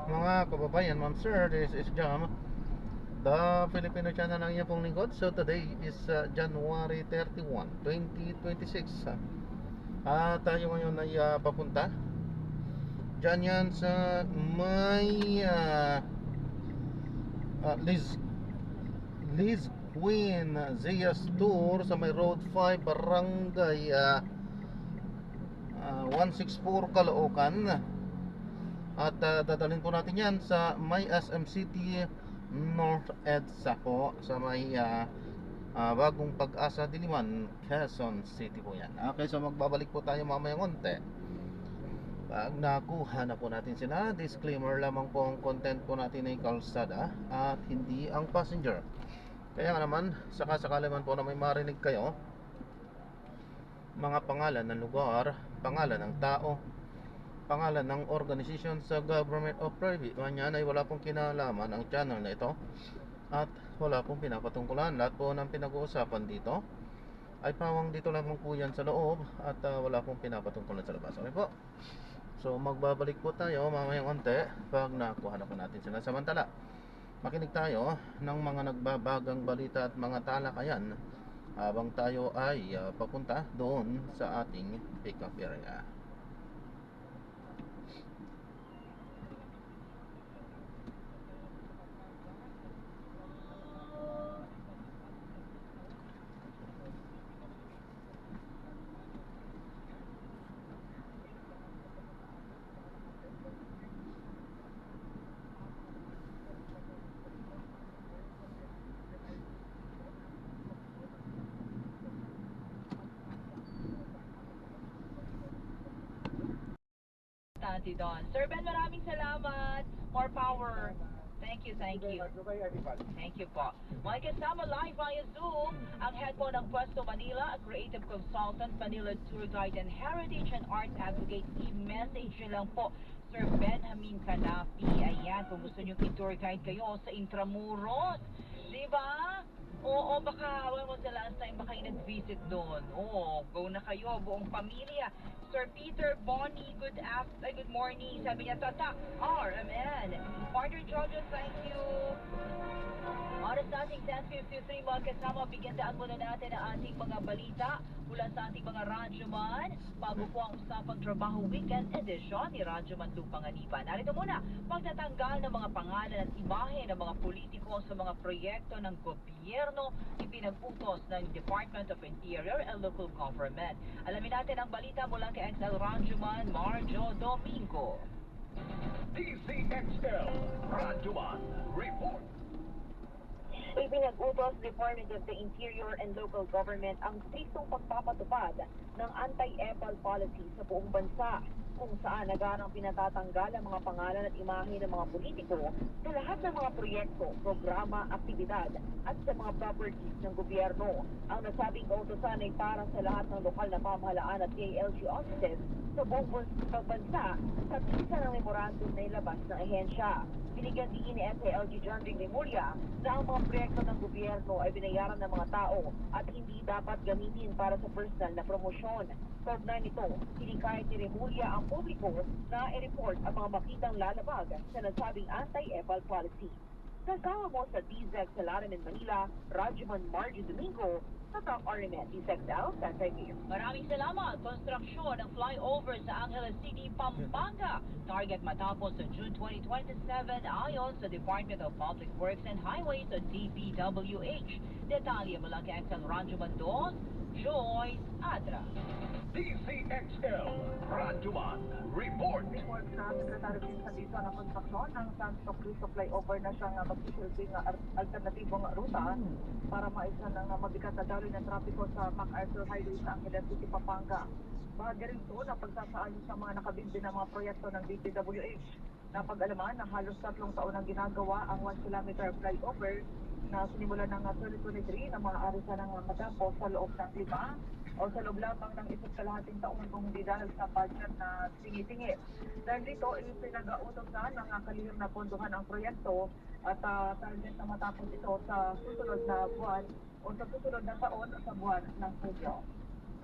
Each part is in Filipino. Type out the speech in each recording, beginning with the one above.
mga kababayan, ma'am sir, this is Jam, the Filipino channel ng iyong pong lingkod. So today is January 31, 2026. Tayo ngayon ay papunta dyan yan sa may Liz Queen Zias Tour sa may Road 5, Barangay 164 Caloocan. At dadalhin po natin yan sa may SM City North EDSA po, sa may Bagong Pag-asa, Diliman, Quezon City po yan. Okay, so magbabalik po tayo mamaya konti. Pag nakuha na po natin sila, disclaimer lamang po ang content po natin ay kalsada at hindi ang passenger. Kaya nga naman, sakasakali man po na may marinig kayo, mga pangalan ng lugar, pangalan ng tao, pangalan ng organisasyon sa government o private, yan ay wala pong kinalaman ang channel na ito at wala pong pinapatungkulan. Lahat po ng pinag-uusapan dito ay pawang dito lamang po yan sa loob at wala pong pinapatungkulan sa labas. Okay po? So magbabalik po tayo mamayang onte pag nakuha na po natin sila. Samantala, makinig tayo ng mga nagbabagang balita at mga talakayan habang tayo ay papunta doon sa ating pick-up area. Don. Sir Ben, maraming salamat. More power. Thank you, thank you. Thank you po. May kasama live via Zoom ang head po ng Puesto Manila, a creative consultant, Manila tour guide and heritage and art advocate. I-message nyo lang po Sir Benjamin Canapi. Ayan, kung gusto nyo i-tour guide kayo sa Intramuros. Diba? Oo, baka, when was the last time baka nag-visit doon? Oo, go na kayo, buong pamilya. Sir Peter Bonnie, good morning. Sabi niya, Tata, RMN. Partner Jojo, thank you. Oras nating 10:53, magkasama, bigandaan muna natin ang ating mga balita mula sa ating mga radyoman. Bago po ang usapang trabaho weekend edition ni Radyoman Lupanganiban. Narito muna, pagtatanggal ng mga pangalan at imahe ng mga politiko sa mga proyekto ng gobyerno ipinag-utos ng Department of Interior and Local Government. Alamin natin ang balita mula kay XL Radyoman Marjo Domingo. DCXL Radyoman Report. Ipinag-utos Department of the Interior and Local Government ang striktong pagpapatupad ng anti-EPAL policy sa buong bansa, kung saan agarang pinatatanggal ang mga pangalan at imahe ng mga politiko sa lahat ng mga proyekto, programa, aktibidad at sa mga properties ng gobyerno. Ang nasabing kautosan ay para sa lahat ng lokal na pamahalaan at DILG offices sa buong bansa sa bisa ng memorandum na ilabas ng ahensya. Binigyan din ni SALG John Rimulya na ang mga proyekto ng gobyerno ay binayaran ng mga tao at hindi dapat gamitin para sa personal na promosyon. Kaugnay nito, hinikayat ni Rimulya ang publiko na i-report ang mga makitang lalabag sa nasabing anti-EPAL policy. Kasama mo sa DZEC sa Laramen, Manila, Radyoman Margie Domingo, sa Top RMN, DZEC-L, Santa Fe. Maraming salamat. Konstruksyon ng flyover sa Angeles City, Pampanga. Target matapos sa June 2027 ayon sa Department of Public Works and Highways o DPWH. Detalye mula kay XL Radyoman 2, Joyce Adra. DCXL Radyoman Report. Report sa Secretary Pinsa dito ng konstruksyon ng Santo Cristo flyover na siyang magsisilbing alternatibong ruta para maisa ng mabigat na daloy ng trapiko sa MacArthur Highway sa Angeles City, Pampanga. Bahagi rin ito na pagsasaayos sa mga nakabindi ng mga proyekto ng DPWH. Napag-alaman na halos 3 taon ang ginagawa ang 1 kilometer flyover na sinimulan ng 2023 na maaari sanang matapos sa loob ng 5 o sa loob lamang ng isa't kalahating taon kung hindi dahil sa budget na tingi-tingi. Dahil dito, pinag-autos na ng kalihim na pondohan ang proyekto at target na matapos ito sa susunod na buwan o sa susunod na taon sa buwan ng Hulyo.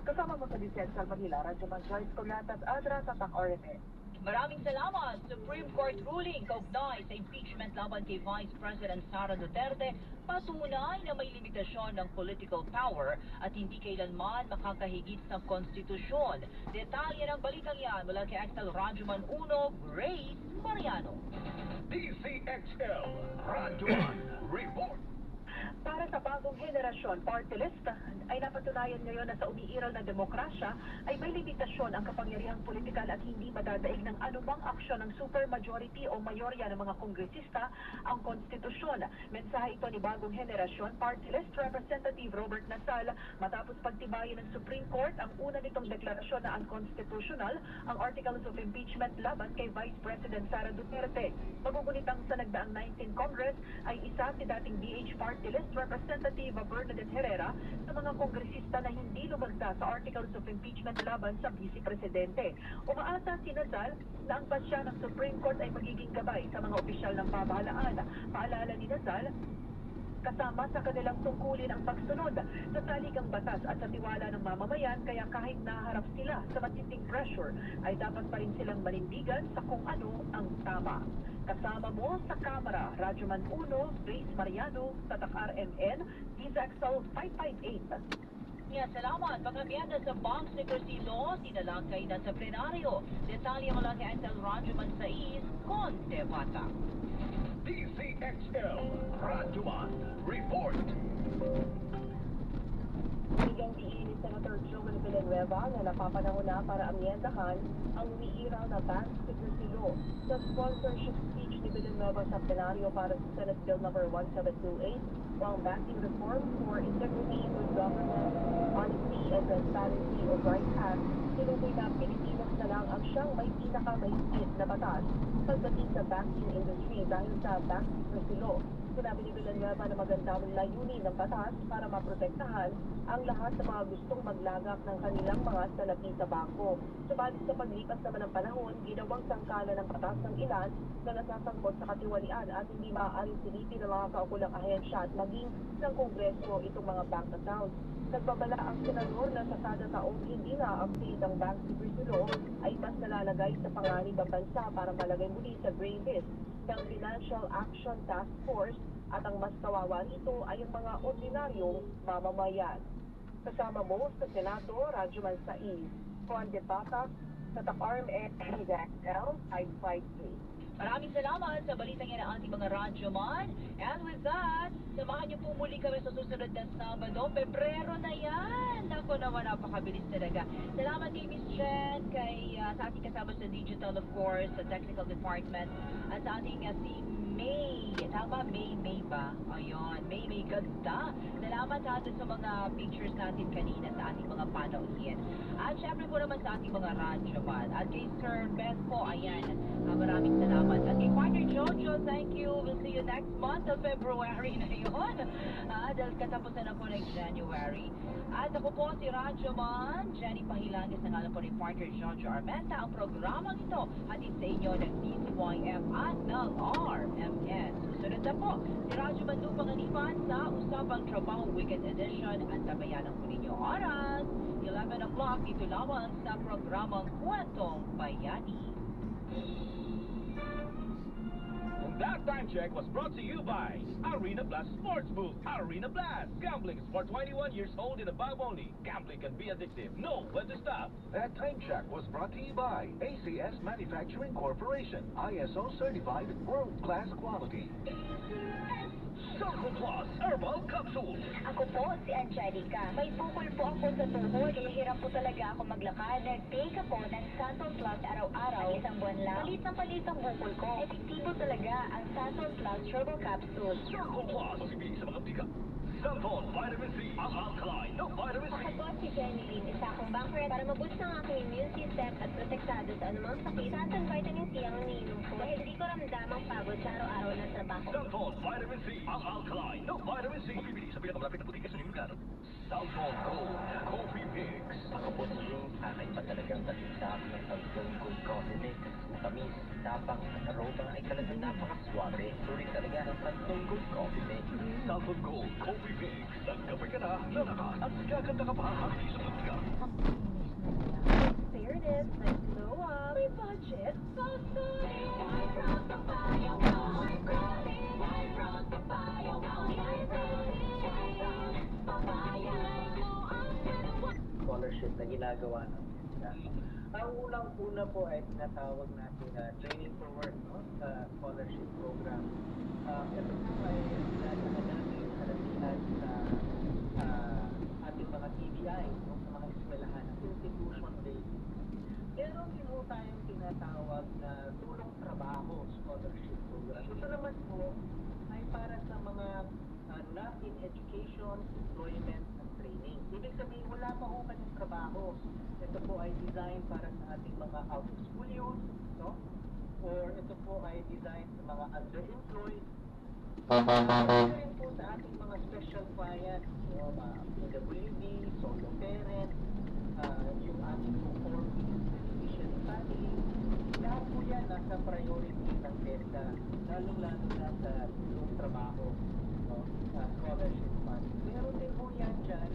Kasama mo sa DCXL Manila, Radyoman Joyce Coliatas, Adra, Tatak RMN. Maraming salamat. Supreme Court ruling kaugnay sa impeachment laban kay Vice President Sara Duterte patunay na may limitasyon ng political power at hindi kailanman makakahigit sa konstitusyon. Detalye ng balitang yan mula kay Axel Rajuman 1, Grace Mariano. DCXL Radyoman Report. Para sa bagong henerasyon, party list ay napatunayan ngayon na sa umiiral na demokrasya ay may limitasyon ang kapangyarihang politikal at hindi madadaig ng anumang aksyon ng supermajority o mayorya ng mga kongresista ang konstitusyon. Mensahe ito ni bagong henerasyon party list Representative Robert Nasal matapos pagtibayin ng Supreme Court ang una nitong deklarasyon na unconstitutional ang Articles of Impeachment laban kay Vice President Sara Duterte. Magugunitang sa nagdaang 19 Congress ay isa si dating DH party list Representative Bernadette Herrera sa mga kongresista na hindi lumagda sa Articles of Impeachment laban sa Vice Presidente. Umaasa si Nasal na ang pasya ng Supreme Court ay magiging gabay sa mga opisyal ng pamahalaan. Paalala ni Nasal, kasama sa kanilang tungkulin ang pagsunod sa saligang batas at sa tiwala ng mamamayan, kaya kahit naharap sila sa matinding pressure ay dapat pa rin silang manindigan sa kung ano ang tama. Kasama mo sa Kamara, Rajuman 1, Grace Mariano, Tatak RMN, DZXL 558. Salamat. Pagkabyada sa Bank Secrecy Law, sinalangkay na sa plenaryo. Detalye mula kay Axel Rajuman 6, Conte Bata. DCXL Radyoman Report. Bigyan diin ni Senator Joel Villanueva na napapanahon na para amyendahan ang umiiraw na Bank Secrecy Law. Sa sponsorship speech ni Villanueva sa plenaryo para sa Senate Bill No. 1728 o ang Banking Reform for Integrity, Good Governance, Honesty, and Transparency of Rights Act, tinukoy na Pilipinas na lang ang siyang may pinakamahigpit na batas pagdating sa banking industry dahil sa Bank Secrecy Law. Sinabi ni Villanueva na maganda ang layunin ng batas para maprotektahan ang lahat ng mga gustong maglagak ng kanilang mga salapi sa bangko. Subalit sa paglipas naman ng panahon, ginawang sangkala ng batas ng ilan na nasasangkot sa katiwalian at hindi maaaring silipin ng mga kaukulang ahensya at maging ng Kongreso itong mga bank accounts. Nagbabala ang senador na sa kada taong hindi na-update ang Bank Secrecy Law ay mas nalalagay sa panganib ang bansa para malagay muli sa gray list ng Financial Action Task Force at ang mas kawawa nito ay ang mga ordinaryong mamamayan. Kasama mo sa Senado, Rajuman 6, Conde Bata, Tatak RMN, DZXL 558. Maraming salamat sa balitang yan ng ating mga radyoman. And with that, samahan niyo po muli kami sa susunod na Sabado. Pebrero na yan! Ako naman, napakabilis talaga. Salamat kay Miss Jen, sa ating kasama sa digital, of course, sa technical department, at sa ating si May. Tama, May ba? Ayun, May ganda. Salamat natin sa mga pictures natin kanina sa ating mga panauhin. At syempre po naman sa ating mga radyoman. At kay Sir Ben po, ayan, maraming salamat. At kay Partner Jojo, thank you. We'll see you next month of February na yun. Dahil katapusan na po ng January. At ako po si Radyoman, Jenny Pahilangis, na ngalan po ni Partner Jojo Armenta. Ang programang ito hatid sa inyo ng DCYM at ng RMN. Susunod na po, si Radyoman Lupang Anipan sa Usapang Trabaho Weekend Edition at tabayan ang ninyong oras. 11 o'clock, dito lamang sa programang Kwentong Bayani. That time check was brought to you by Arena Blast Sports Booth. Arena Blast. Gambling is for 21 years old and above only. Gambling can be addictive. Know when to stop. That time check was brought to you by ACS Manufacturing Corporation. ISO certified world-class quality. Circle Plus Herbal Capsule. Ako po si Angelica. May bukol po ako sa tuhod. Hirap po talaga ako maglakad. Nag-take ako ng Santon Plus araw-araw. Isang buwan lang. Palit ang bukol ko. Epektibo talaga ang Santon Plus Herbal Capsule. Circle Plus. Pag-ibig sa mga bigat. Santon Vitamin C. Ang alkaline ng Vitamin C. Ako po si Jenny Lynn. Isa akong banker para maboost ang aking immune system at protektado sa anumang sakit. Santon Vitamin C ang iniinom ko. Dahil hindi ko ramdam ang pagod sa araw-araw na trabaho. Santon Vitamin C. Ang alkaline ng Vitamin C. Pag-ibig sa pinakamalapit na butika sa inyong lugar. Santon Gold Coffee Mix. Ako po si June, akin pa talagang talit sa akin ng Santon Gold Coffee Mix. Matamis, tapang at aroma ay talagang napakaswabe. Turing talaga ng Santon Gold Coffee Mix. Santon Gold Coffee Mix. Nagkape ka na, nalakas, at gaganda ka pa hanggang sa butika. Fairness, let's glow up. budget, scholarship na ginagawa ng sila. Ang unang-una po ay tinatawag natin na Training for Work, no? Scholarship program. Ito po ay ginagawa natin karamihan sa ating mga TBI, no? Sa mga eskwelahan, institution-based. Meron din po tayong tinatawag na tulong trabaho scholarship program. Ito naman po ay para sa mga not in education, employment, and training. Ibig sabihin, wala pa ho kanyang trabaho. Ito po ay designed para sa ating mga out-of-school youth, no? Or ito po ay designed sa mga underemployed. Ito rin po sa ating mga special clients, no? PWD, solo parent, yung ating po beneficiary family. Lahat po yan nasa priority ng TESDA, lalong-lalo na sa tulong trabaho, no? Scholarship fund. Meron din po yan dyan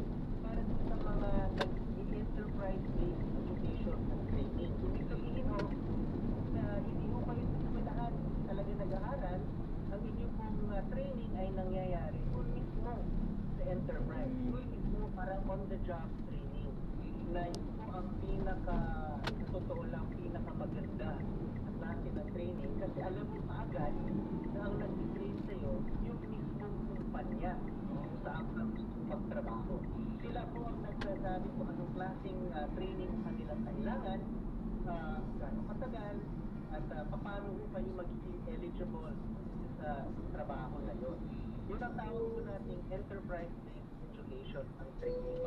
para sa mga enterprise-based education and training. Ibig sabihin ho, na hindi ho kayo sa eskwelahan talaga nag-aaral, ang inyong pong training ay nangyayari doon mismo sa enterprise. Doon mismo parang on-the-job training. Na yun po ang sa totoo lang, pinakamaganda na klase ng training kasi alam mo kaagad na ang nag-train sa'yo yung mismong kumpanya kung saan ka gusto magtrabaho. Sila po ang nagsasabi kung anong klaseng training ang kanilang kailangan, gano'ng katagal, at paano po kayo magiging eligible sa trabaho na yun. Yun ang tawag po nating enterprise-based education ang training.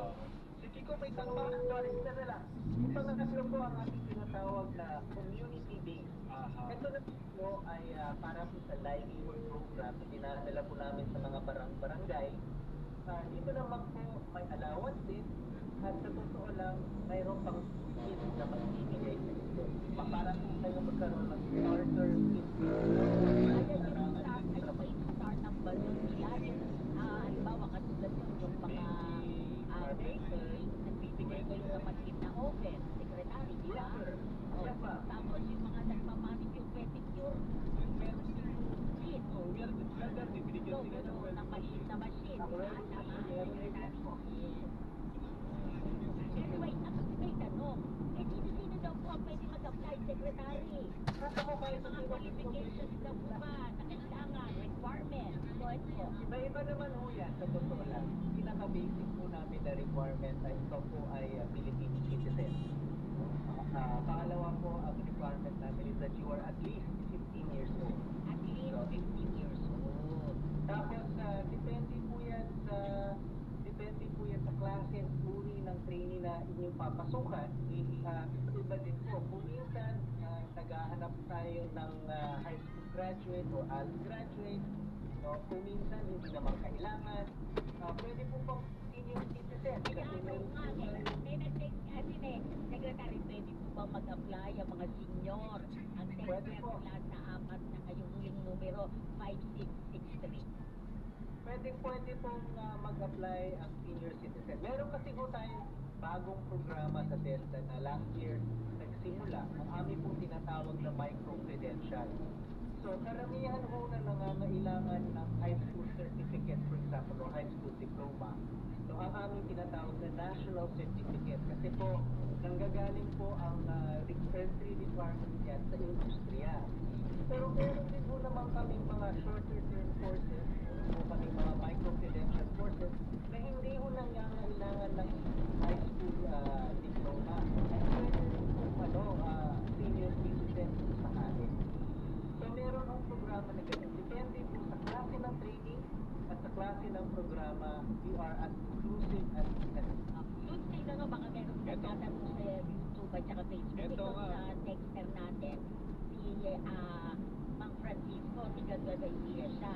Si Kiko, may tanong sorry, isa na lang. Yung pangatlo po ang ating tinatawag na community-based. Ito na po ay para po sa livelihood program na dinadala po namin sa mga barangay. Dito naman po may allowance din at sa totoo lang mayroon pang kit na magbibigay sa inyo. Para po kayo magkaroon ng starter kit. startup ba nun nila? Halimbawa, katulad yung mga nursing, nagbibigay kayo ng maskit na oven, secretary, di ba? Tapos yung mga nagmamanicure, pedicure, meron din kit. So, gano'n, na maliit na machine. Anyway, may tanong. Sino daw po ang pwede mag-apply, secretary? May mga qualifications daw po ba na kailangan, requirements? So, ito po. Iba-iba naman ho yan sa totoo lang. Pinaka-basic po namin na requirement ay ito po ay Philippine citizen. Pangalawa po, ang requirement namin is that you are at least 15 years old. At least 15 years old. Tapos, depende po yan sa klase at uri ng training na inyong papasukan. Iba din po. Kung minsan, naghahanap tayo ng high school graduate o ALS graduate. So, kung minsan, hindi naman kailangan. Pwede po pong senior citizen. Kasi meron po Secretary, pwede po ba mag-apply ang mga senior? Ang Pwede po. mula sa apat na kayong huling numero, 5663. Pwede pong mag-apply ang senior citizen. Meron kasi po tayong bagong programa sa TESDA na last year nagsimula. Ang aming pong tinatawag na micro-credential. So, karamihan po na nangangailangan ng high school certificate, for example, or high school diploma. So, ang aming tinatawag na national certificate. Kasi po, nanggagaling po ang entry requirement yan sa industriya. Pero meron din po naman kami mga shorter term courses o kami mga micro-credential courses na hindi po nangangailangan ng high school diploma. Pwede rin po senior citizen sa atin. So meron ang programa na ganyan. Depende po sa klase ng training at sa klase ng programa, we are as inclusive as Doon tayo baka meron nagtatanong sa YouTube at saka Facebook. Ito sa texter natin, si Mang Francisco, tiga-Gagaysiya siya.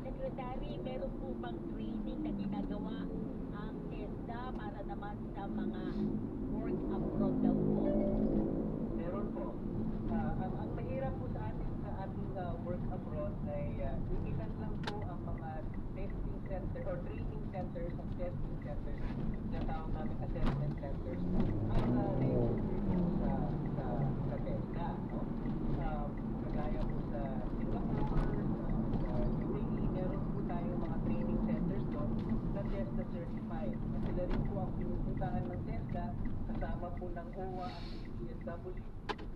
Secretary, meron po bang training na ginagawa ang TESDA para naman sa mga work abroad daw po? meron po. Ang mahirap po sa ating work abroad ay ilan lang po ang mga testing center or training centers at testing centers na tawag namin assessment centers ang nai-offer sa TESDA. kailangan ng TESDA, kasama po ng OWA at DSW.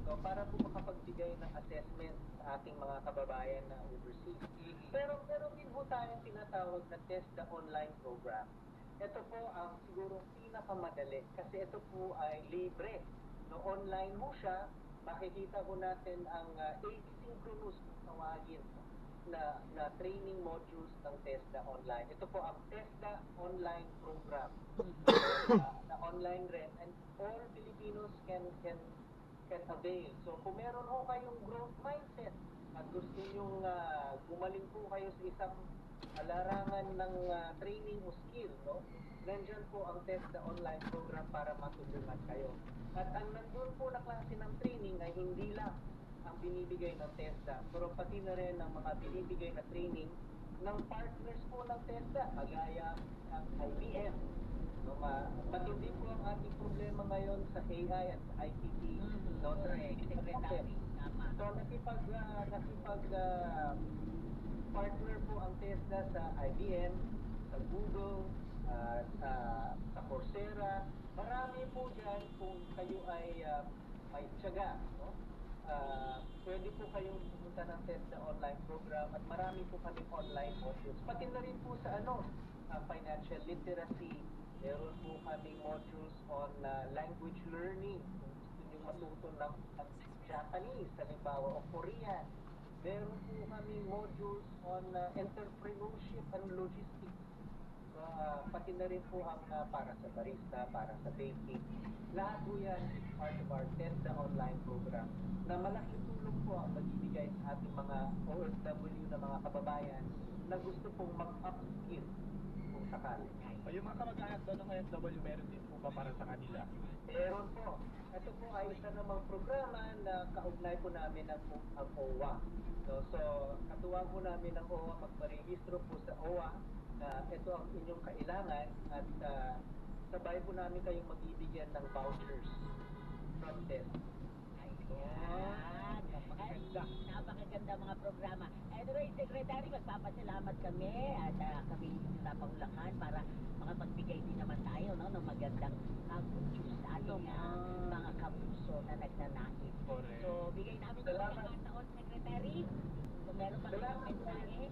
So, para po makapagbigay ng assessment sa ating mga kababayan na overseas. Pero meron din po tayong tinatawag na TESDA online program. Ito po ang siguro pinakamadali kasi ito po ay libre. No, online mo siya, makikita po natin ang asynchronous tawagin na training modules ng TESDA online. Ito po ang TESDA online program. Na online rin, and all Filipinos can avail. So kung meron ho kayong growth mindset at gusto nyong gumaling po kayo sa isang larangan ng training o skill, no? Nandyan po ang TESDA online program para matulungan kayo. At ang nandun po na klase ng training ay hindi lang ang binibigay ng TESDA, pero pati na rin ang mga binibigay na training ng partners po ng TESDA, kagaya ng IBM. No, matindi po ang ating problema ngayon sa AI at sa ICT. No, Secretary, tama. so partner po ang TESDA sa IBM, sa Google, sa Coursera. Marami po dyan kung kayo ay may tiyaga. No? Pwede po kayong pumunta ng TESDA online program at marami po kaming online modules. Pati na rin po sa financial literacy. Meron po kaming modules on language learning. Kung gusto nyo matuto ng Japanese, halimbawa, o Korean. Meron po kaming modules on entrepreneurship and logistics. So, pati na rin po ang para sa barista, para sa baking. Lahat po yan is part of our TESDA online program na malaking tulong po ang magbibigay sa ating mga OFW na mga kababayan na gusto pong mag-upskill kung sakali. Yung mga kamag-anak doon ng OFW, meron din po ba para sa kanila? Meron po. Ito po ay isa namang programa na kaugnay po namin ang OWA. So, katuwang po namin ng OWA, magparehistro po sa OWA na ito ang inyong kailangan at sabay po namin kayong magbibigyan ng vouchers from TESDA. Ayan. Napakaganda mga programa. Anyway, Secretary, magpapasalamat kami at kami sa Paulacan para makapagbigay din naman tayo ng magandang good news sa ating mga kapuso na nagnanais. Correct. So, bigay namin yung pagkakataon, Secretary. Kung meron pa rin mensahe.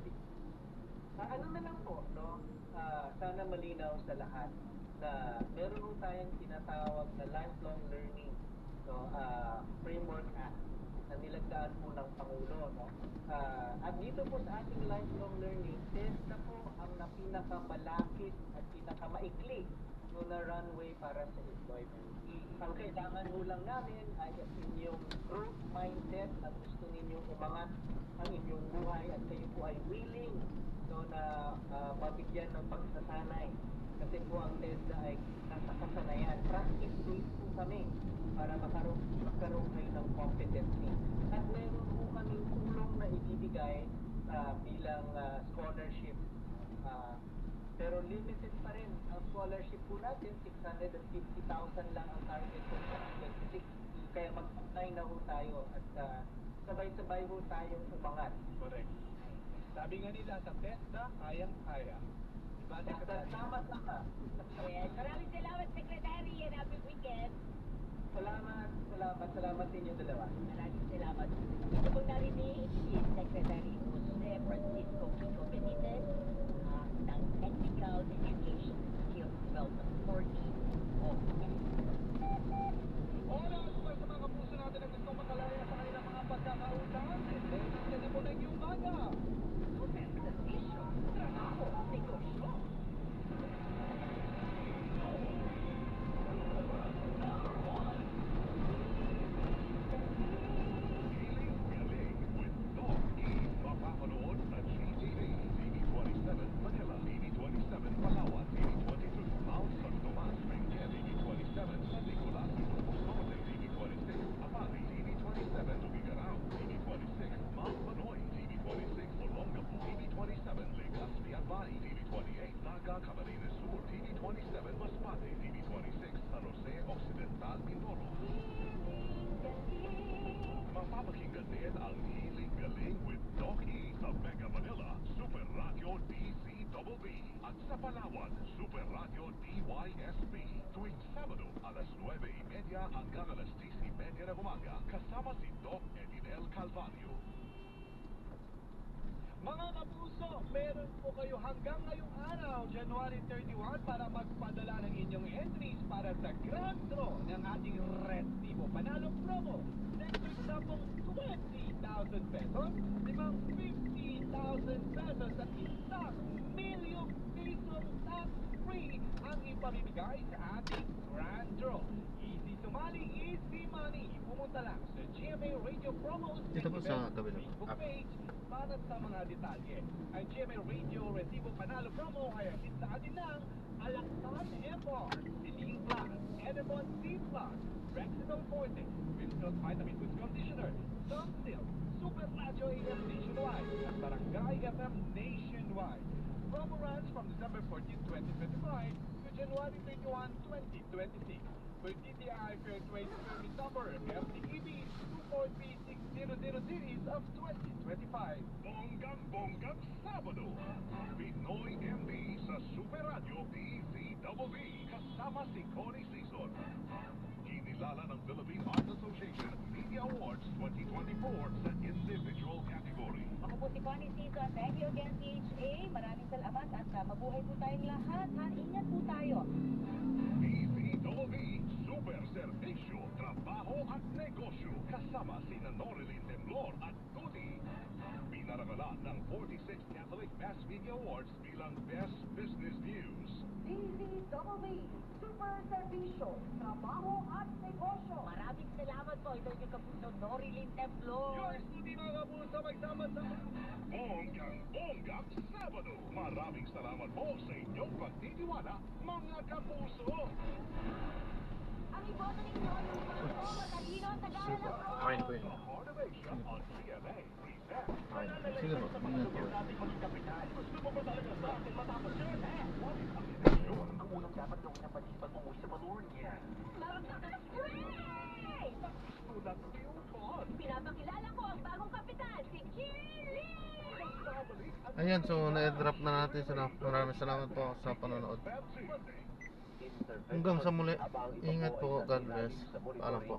Ano na lang po, no? Sana malinaw sa lahat na meron po tayong tinatawag na lifelong learning, no? Framework Act na nilagdaan po ng Pangulo, no? At dito po sa ating lifelong learning, TESDA po ang pinakamalapit at pinakamaikli no, na runway para sa employment. Ang kailangan mo lang namin ay inyong growth mindset at gusto ninyong umangat ang inyong buhay at kayo po ay willing no, na mabigyan ng pagsasanay. Kasi po ang TESDA ay nasa kasanayan. Practice-based po kami para magkaroon kayo ng competency. At meron po kaming tulong na ibibigay bilang scholarship. Pero limited pa rin ang scholarship po natin. 650,000 lang ang target po sa 2026. Kaya mag-apply na ho tayo at sabay-sabay ho tayong umangat. Correct. Sabi nga nila sa TESDA, kayang-kaya. Diba, Secretary? Tama. Yes. Maraming salamat, Secretary, and happy weekend. Salamat din yung dalawa. Maraming salamat. Ito pong narinig si Secretary Jose Francisco Kiko Benitez ng Technical Education Skills Development Authority of Oras para sa mga kapuso natin na gustong makalaya sa kanilang mga pagkakautang. Yan na po na yung umaga. Organization, trabaho, negosyo. Galing with Doc E. Mapapanood sa GTV, TV27 Manila, TV27 Palawan, TV22 Mount San Tomas, Benguet, TV27 San Nicolas, Posote, TV26 Apari, TV27 Tugigaraw, TV26 Mount Manoy, TV26 Olongapo, TV27 Legazpi Albay, TV28 Naga Camarines Sur, TV27 Masbate, TV26 San Jose Occidental, Mindoro. Mapapakinggan din ang Hiling Galing with Doc E sa Mega Manila, Super Radio DCBB at sa Palawan, Super Radio DYSP tuwing Sabado, alas 9:30 hanggang alas 10:30 ng umaga, kasama si Doc Edinel Calvario. Mga kapuso, meron po kayo hanggang ngayong araw, January 31, para magpadala ng inyong entries para sa Grand Draw ng ating Recibo Panalo Promo. Next week na pong 20,000 pesos, 50,000 pesos at 1,000,000 pisong tax-free ang ipamimigay sa ating Grand Draw. Easy sumali, easy money. Pumunta lang sa GMA Radio Promos Dito po sa gabi naman. Facebook page para sa mga detalye. Ang GMA Radio Recibo Panalo Promo ay atin sa atin ng Alactan Airport, Siling Plus, Edebon C Plus, Rexidol Forte, Winfield Vitamin Foods Conditioner, Sunsil, Super Radio AM Nationwide, at Barangay FM Nationwide. Promo runs from December 14, 2025 to January 31, 2026. For DTI Fair Trade Permit Number FTEB 2436000 series of 2025. Bonggang-bonggang Sabado, Pinoy MD sa Super Radio DZWB kasama si Connie Season. Kinilala ng Philippine Art Association Media Awards 2024 sa individual category. Ako po si Connie Season. Thank you again, CHA. Maraming salamat at mabuhay po tayong lahat. Ha? Ingat po tayo. DZWB Super Servisyo, Trabaho at Negosyo kasama sina Norilyn Temblor at Cody. Pinaragalan ng 46th Catholic Mass Media Awards bilang Best Business News. DZWB, Super Servisyo, Trabaho at Negosyo. Maraming salamat po. Ito yung kapuso Norilyn Temblor. Yours to di mga kapuso, magsama sa... Bonggang-bonggang Sabado. Maraming salamat po sa inyong pagtitiwala, mga kapuso. Ang iboto ninyo yung mga matalino sa gala ng Kain ko yun. Motivation on CMA presents. Kain. Sige po, tingnan ko. Gusto mo ba talaga sa atin matapos yun? Ang unang dapat gawin ng pag-ibag umuwi sa Balurnia. Tulad Newton. Pinapakilala ko ang bagong kapitan, si Chili! Ayan, so na-drop na natin sila. Maraming salamat po sa panonood. Hanggang sa muli, ingat po, God bless. Paalam po.